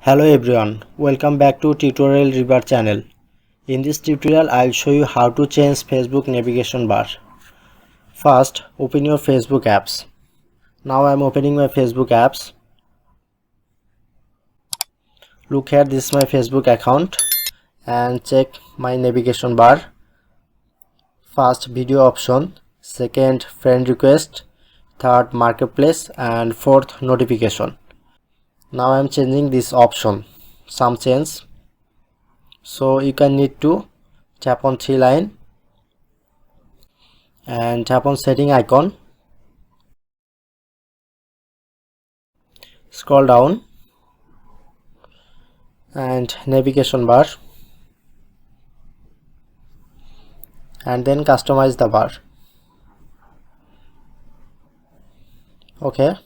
Hello everyone, welcome back to Tutorial River channel. In this tutorial I'll show you how to change Facebook navigation bar. First, open your Facebook apps. Now I'm opening my Facebook apps. Look here, this is my Facebook account and check my navigation bar. First, video option, second, friend request, third, marketplace, and fourth, notification. Now I'm changing this option, some change. So you can need to tap on three line and tap on setting icon, scroll down and navigation bar, and then customize the bar. Okay,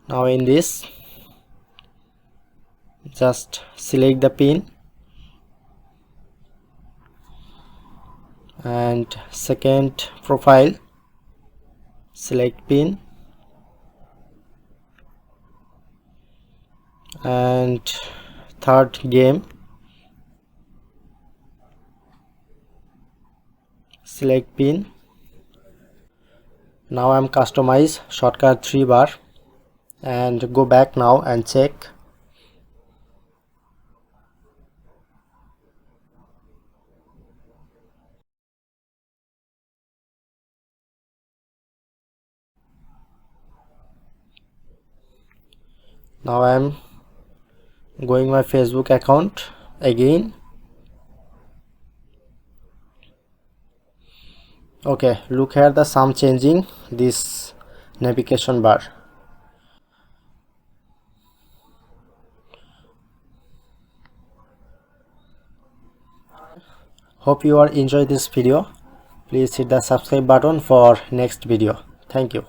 now in this just select the pin and second profile, select pin and third game, select pin. Now I'm customize shortcut 3 bar and go back now and check. Now I'm going my Facebook account again. Okay, look here, the some changing this navigation bar. Hope you are enjoy this video. Please hit the subscribe button for next video. Thank you.